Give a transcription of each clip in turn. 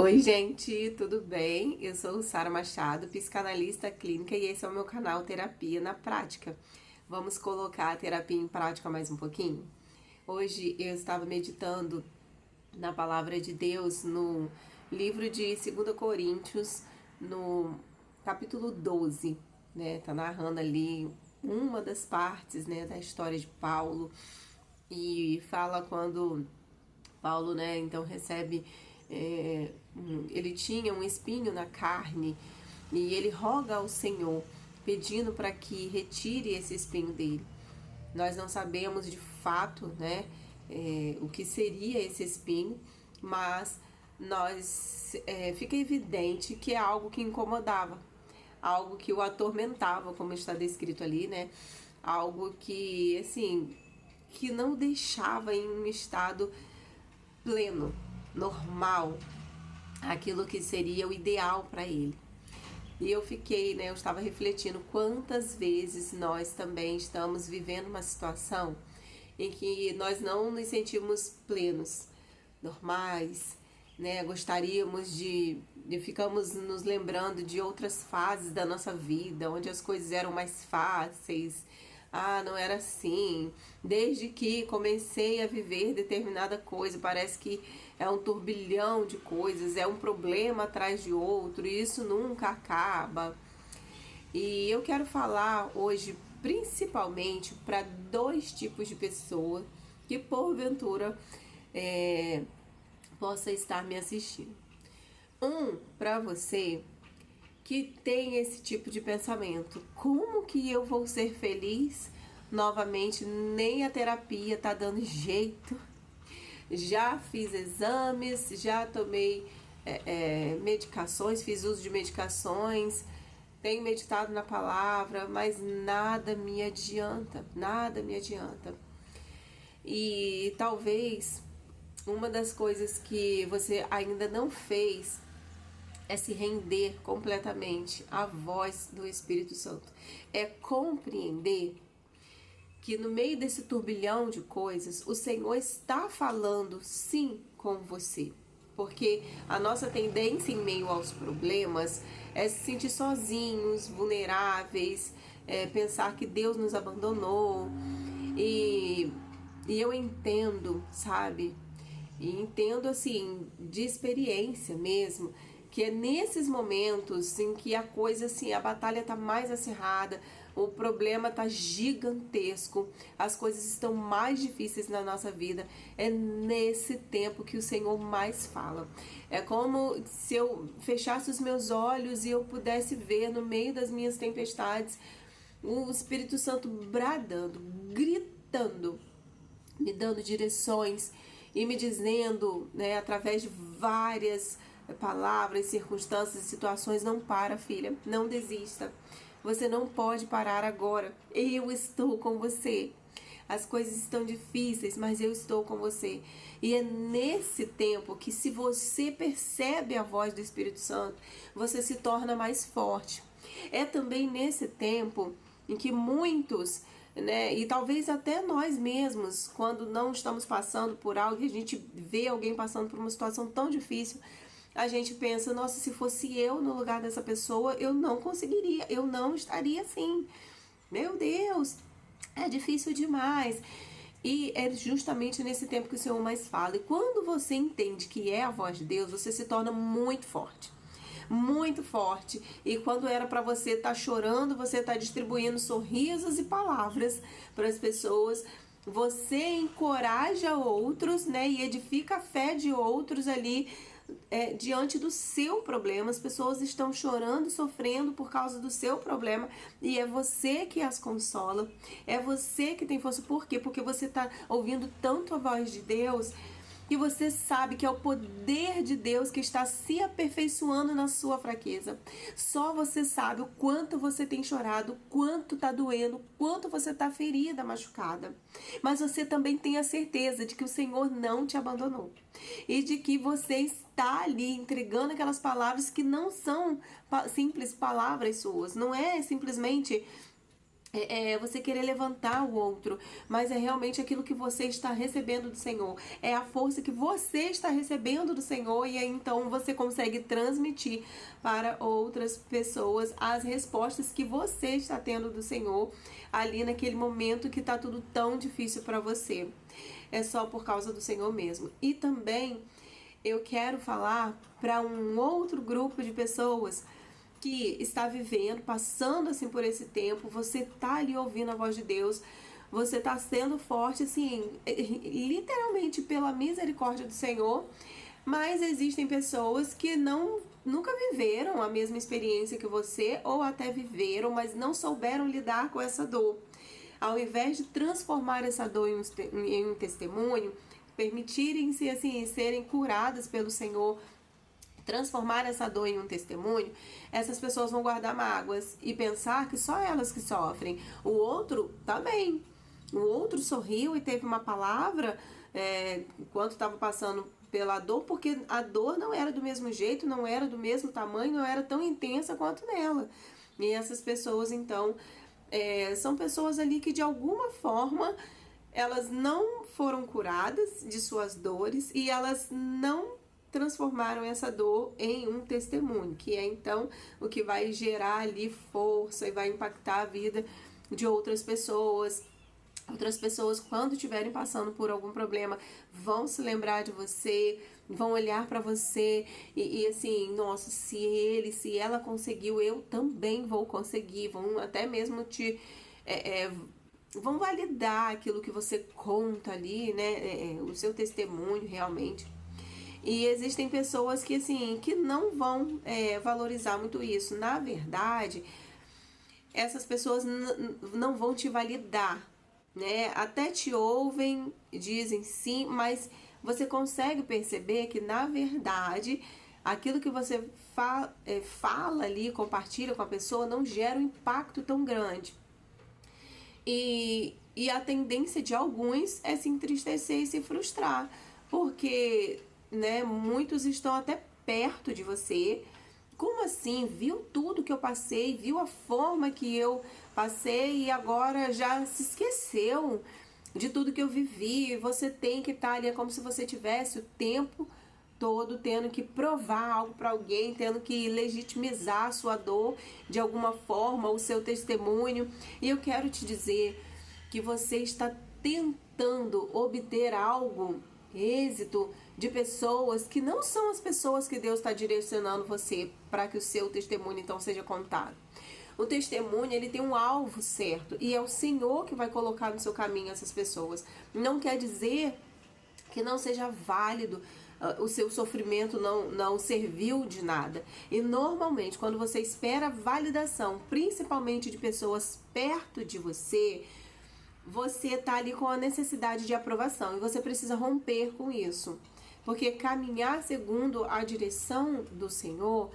Oi, gente, tudo bem? Eu sou Sara Machado, psicanalista clínica, e esse é o meu canal Terapia na Prática. Vamos colocar a terapia em prática mais um pouquinho? Hoje eu estava meditando na palavra de Deus no livro de 2 Coríntios, no capítulo 12, né? Tá narrando ali uma das partes, né, da história de Paulo, e fala quando Paulo, né, então recebe, ele tinha um espinho na carne e ele roga ao Senhor, pedindo para que retire esse espinho dele. Nós não sabemos de fato, né, o que seria esse espinho, mas fica evidente que é algo que incomodava, algo que o atormentava, como está descrito ali, né, algo que, assim, que não deixava em um estado pleno, normal, aquilo que seria o ideal para ele. E eu fiquei, né, eu estava refletindo quantas vezes nós também estamos vivendo uma situação em que nós não nos sentimos plenos, normais, né? Gostaríamos de ficamos nos lembrando de outras fases da nossa vida, onde as coisas eram mais fáceis. Ah, não era assim. Desde que comecei a viver determinada coisa, parece que é um turbilhão de coisas, é um problema atrás de outro, e isso nunca acaba. E eu quero falar hoje principalmente para dois tipos de pessoa que porventura é, possa estar me assistindo. Para você que tem esse tipo de pensamento: como que eu vou ser feliz? Novamente, nem a terapia tá dando jeito. Já fiz exames, já tomei medicações, fiz uso de medicações, tenho meditado na palavra, mas nada me adianta, nada me adianta. E talvez uma das coisas que você ainda não fez é se render completamente à voz do Espírito Santo. É compreender que no meio desse turbilhão de coisas, o Senhor está falando sim com você. Porque a nossa tendência em meio aos problemas é se sentir sozinhos, vulneráveis, pensar que Deus nos abandonou. E, e eu entendo, sabe? E entendo assim, de experiência mesmo, que é nesses momentos em que a coisa assim, a batalha tá mais acirrada, o problema tá gigantesco, as coisas estão mais difíceis na nossa vida, é nesse tempo que o Senhor mais fala. É como se eu fechasse os meus olhos e eu pudesse ver no meio das minhas tempestades o Espírito Santo bradando, gritando, me dando direções e me dizendo, né, através de várias palavras, circunstâncias e situações: não para, filha, não desista. Você não pode parar agora. Eu estou com você. As coisas estão difíceis, mas eu estou com você. E é nesse tempo que, se você percebe a voz do Espírito Santo, você se torna mais forte. É também nesse tempo em que muitos, né, e talvez até nós mesmos, quando não estamos passando por algo, que a gente vê alguém passando por uma situação tão difícil, a gente pensa: nossa, se fosse eu no lugar dessa pessoa, eu não conseguiria, eu não estaria assim. Meu Deus, é difícil demais. E é justamente nesse tempo que o Senhor mais fala. E quando você entende que é a voz de Deus, você se torna muito forte. Muito forte. E quando era para você estar chorando, você está distribuindo sorrisos e palavras para as pessoas. Você encoraja outros, né? E edifica a fé de outros ali, diante do seu problema. As pessoas estão chorando, sofrendo por causa do seu problema, e é você que as consola, é você que tem força. Por quê? Porque você está ouvindo tanto a voz de Deus, e você sabe que é o poder de Deus que está se aperfeiçoando na sua fraqueza. Só você sabe o quanto você tem chorado, o quanto está doendo, o quanto você está ferida, machucada. Mas você também tem a certeza de que o Senhor não te abandonou. E de que você está ali entregando aquelas palavras que não são simples palavras suas. Não é simplesmente você querer levantar o outro, mas é realmente aquilo que você está recebendo do Senhor, é a força que você está recebendo do Senhor, e aí então você consegue transmitir para outras pessoas as respostas que você está tendo do Senhor ali naquele momento que está tudo tão difícil para você. É só por causa do Senhor mesmo. E também eu quero falar para um outro grupo de pessoas que está vivendo, passando assim por esse tempo. Você tá ali ouvindo a voz de Deus, você tá sendo forte, assim, literalmente pela misericórdia do Senhor, mas existem pessoas que nunca viveram a mesma experiência que você, ou até viveram, mas não souberam lidar com essa dor. Ao invés de transformar essa dor em um testemunho, permitirem-se assim serem curadas pelo Senhor, transformar essa dor em um testemunho, essas pessoas vão guardar mágoas e pensar que só elas que sofrem. O outro tá bem. O outro sorriu e teve uma palavra enquanto estava passando pela dor, porque a dor não era do mesmo jeito, não era do mesmo tamanho, não era tão intensa quanto nela. E essas pessoas, então, são pessoas ali que de alguma forma elas não foram curadas de suas dores e elas não transformaram essa dor em um testemunho, que é então o que vai gerar ali força e vai impactar a vida de outras pessoas. Outras pessoas, quando estiverem passando por algum problema, vão se lembrar de você, vão olhar para você e assim, nossa, se ela conseguiu, eu também vou conseguir. Vão até mesmo vão validar aquilo que você conta ali, né? O seu testemunho realmente. E existem pessoas que assim, que não vão valorizar muito isso. Na verdade, essas pessoas não vão te validar, né? Até te ouvem, dizem sim, mas você consegue perceber que na verdade aquilo que você fala ali, compartilha com a pessoa, não gera um impacto tão grande. E a tendência de alguns é se entristecer e se frustrar, porque, né, muitos estão até perto de você. Como assim? Viu tudo que eu passei, viu a forma que eu passei e agora já se esqueceu de tudo que eu vivi. Você tem que estar ali, é como se você tivesse o tempo todo tendo que provar algo para alguém, tendo que legitimizar a sua dor de alguma forma, o seu testemunho. E eu quero te dizer que você está tentando obter algo, êxito, de pessoas que não são as pessoas que Deus está direcionando você para que o seu testemunho então seja contado. O testemunho, ele tem um alvo certo e é o Senhor que vai colocar no seu caminho essas pessoas. Não quer dizer que não seja válido, o seu sofrimento não serviu de nada. E normalmente, quando você espera validação, principalmente de pessoas perto de você, você está ali com a necessidade de aprovação e você precisa romper com isso. Porque caminhar segundo a direção do Senhor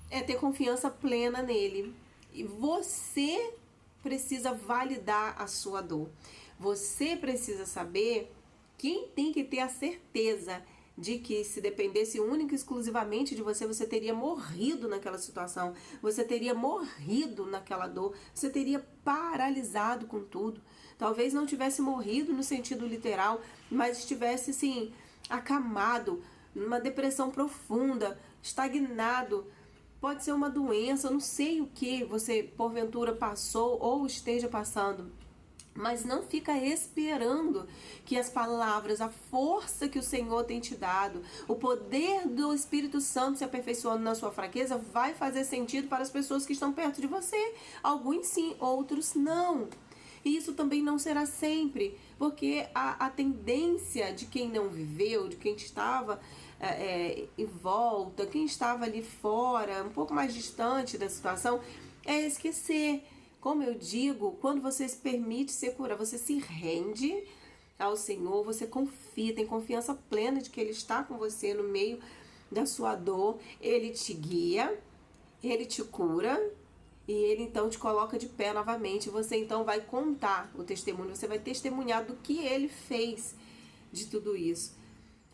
é ter confiança plena nele. E você precisa validar a sua dor. Você precisa saber, quem tem que ter a certeza de que se dependesse única e exclusivamente de você, você teria morrido naquela situação, você teria morrido naquela dor, você teria paralisado com tudo. Talvez não tivesse morrido no sentido literal, mas estivesse assim, acamado, numa depressão profunda, estagnado. Pode ser uma doença, eu não sei o que você porventura passou ou esteja passando. Mas não fica esperando que as palavras, a força que o Senhor tem te dado, o poder do Espírito Santo se aperfeiçoando na sua fraqueza vai fazer sentido para as pessoas que estão perto de você. Alguns sim, outros não. E isso também não será sempre, porque a tendência de quem não viveu, de quem estava em volta, quem estava ali fora, um pouco mais distante da situação, é esquecer. Como eu digo, quando você se permite ser curado, você se rende ao Senhor, você confia, tem confiança plena de que Ele está com você no meio da sua dor, Ele te guia, Ele te cura e Ele então te coloca de pé novamente. Você então vai contar o testemunho, você vai testemunhar do que Ele fez de tudo isso.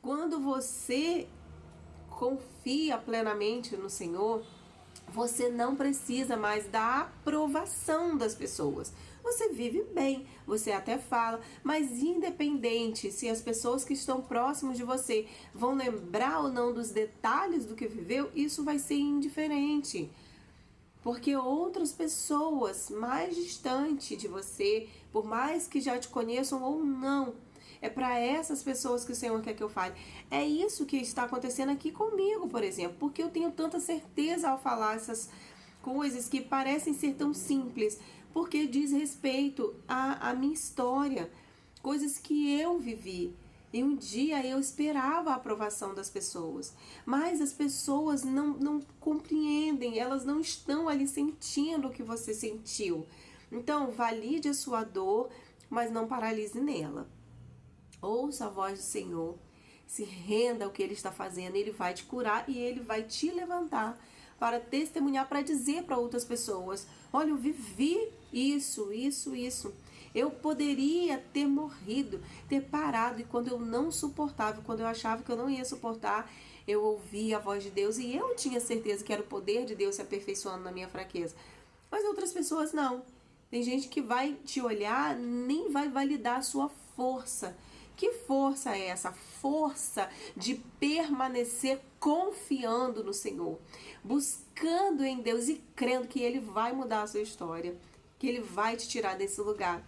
Quando você confia plenamente no Senhor, você não precisa mais da aprovação das pessoas. você vive bem, você até fala, mas independente se as pessoas que estão próximas de você vão lembrar ou não dos detalhes do que viveu, isso vai ser indiferente. Porque outras pessoas mais distantes de você, por mais que já te conheçam ou não, é para essas pessoas que o Senhor quer que eu fale. É isso que está acontecendo aqui comigo, por exemplo, porque eu tenho tanta certeza ao falar essas coisas que parecem ser tão simples, porque diz respeito à minha história, coisas que eu vivi. E um dia eu esperava a aprovação das pessoas, mas as pessoas não compreendem, elas não estão ali sentindo o que você sentiu. Então, valide a sua dor, mas não paralise nela. Ouça a voz do Senhor, se renda ao que Ele está fazendo, Ele vai te curar e Ele vai te levantar para testemunhar, para dizer para outras pessoas, olha, eu vivi isso. Eu poderia ter morrido, ter parado, e quando eu não suportava, quando eu achava que eu não ia suportar, eu ouvi a voz de Deus e eu tinha certeza que era o poder de Deus se aperfeiçoando na minha fraqueza. Mas outras pessoas não. Tem gente que vai te olhar, nem vai validar a sua força. Que força é essa? Força de permanecer confiando no Senhor, buscando em Deus e crendo que Ele vai mudar a sua história, que Ele vai te tirar desse lugar.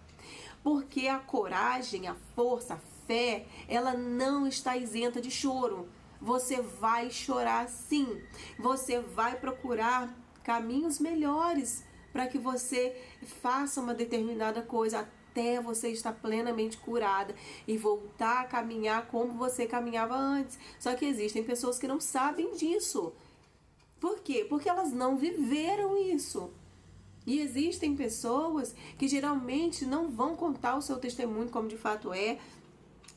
Porque a coragem, a força, a fé, ela não está isenta de choro. Você vai chorar sim. Você vai procurar caminhos melhores para que você faça uma determinada coisa até você estar plenamente curada e voltar a caminhar como você caminhava antes. Só que existem pessoas que não sabem disso. Por quê? Porque elas não viveram isso. E existem pessoas que geralmente não vão contar o seu testemunho como de fato é,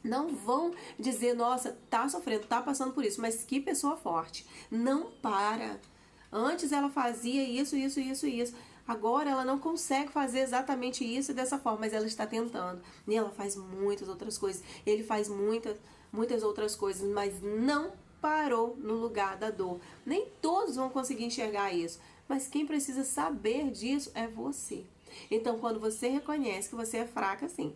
não vão dizer, nossa, tá sofrendo, tá passando por isso, mas que pessoa forte. Não para. Antes ela fazia isso. Agora ela não consegue fazer exatamente isso dessa forma, mas ela está tentando. E ela faz muitas outras coisas. Ele faz muitas outras coisas, mas não parou no lugar da dor. Nem todos vão conseguir enxergar isso, mas quem precisa saber disso é você. Então, quando você reconhece que você é fraca, sim,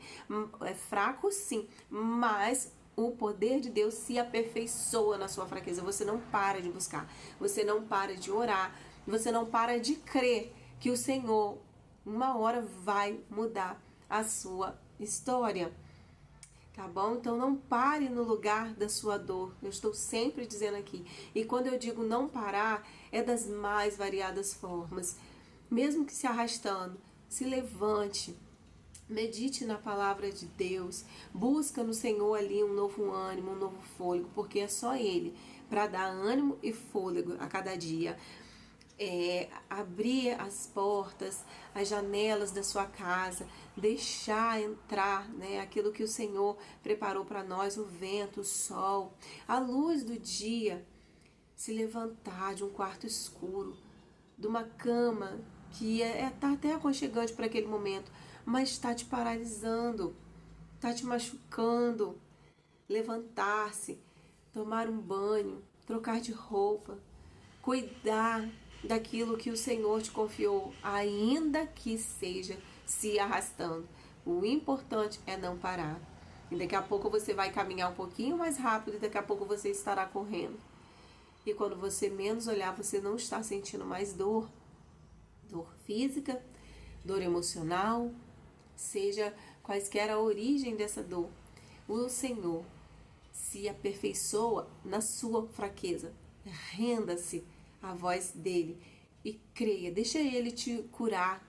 é fraco, sim, mas o poder de Deus se aperfeiçoa na sua fraqueza. Você não para de buscar, você não para de orar, você não para de crer que o Senhor, uma hora, vai mudar a sua história. Tá bom? Então não pare no lugar da sua dor. Eu estou sempre dizendo aqui. E quando eu digo não parar, é das mais variadas formas. Mesmo que se arrastando, se levante. Medite na palavra de Deus. Busca no Senhor ali um novo ânimo, um novo fôlego, porque é só Ele para dar ânimo e fôlego a cada dia. Abrir as portas, as janelas da sua casa, deixar entrar, né, aquilo que o Senhor preparou para nós, o vento, o sol, a luz do dia, se levantar de um quarto escuro, de uma cama que tá até aconchegante para aquele momento, mas está te paralisando, está te machucando. Levantar-se, tomar um banho, trocar de roupa, cuidar daquilo que o Senhor te confiou, ainda que seja se arrastando. O importante é não parar. E daqui a pouco você vai caminhar um pouquinho mais rápido e daqui a pouco você estará correndo. E quando você menos olhar, você não está sentindo mais dor. Dor física, dor emocional, seja quaisquer a origem dessa dor. O Senhor se aperfeiçoa na sua fraqueza. Renda-se à voz dele e creia, deixa ele te curar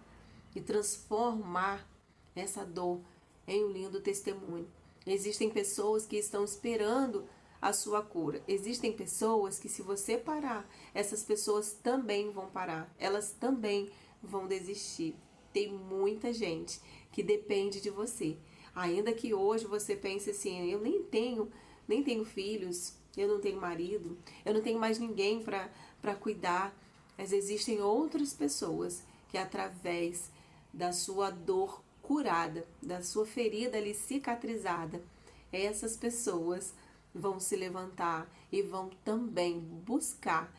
e transformar essa dor em um lindo testemunho. Existem pessoas que estão esperando a sua cura. Existem pessoas que, se você parar, essas pessoas também vão parar. Elas também vão desistir. Tem muita gente que depende de você. Ainda que hoje você pense assim, eu nem tenho filhos, eu não tenho marido, eu não tenho mais ninguém para cuidar. Mas existem outras pessoas que, através da sua dor curada, da sua ferida ali cicatrizada, essas pessoas vão se levantar e vão também buscar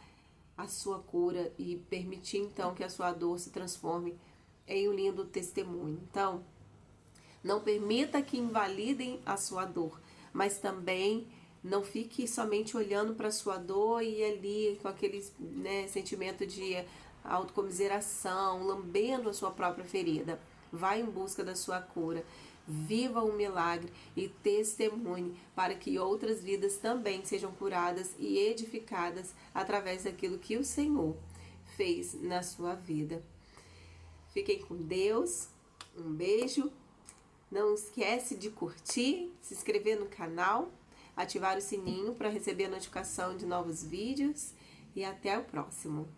a sua cura e permitir então que a sua dor se transforme em um lindo testemunho. Então, não permita que invalidem a sua dor, mas também não fique somente olhando para a sua dor e ali com aquele, né, sentimento de autocomiseração, lambendo a sua própria ferida. Vá em busca da sua cura. Viva um milagre e testemunhe para que outras vidas também sejam curadas e edificadas através daquilo que o Senhor fez na sua vida. Fiquem com Deus. Um beijo. Não esquece de curtir, se inscrever no canal, ativar o sininho para receber a notificação de novos vídeos e até o próximo.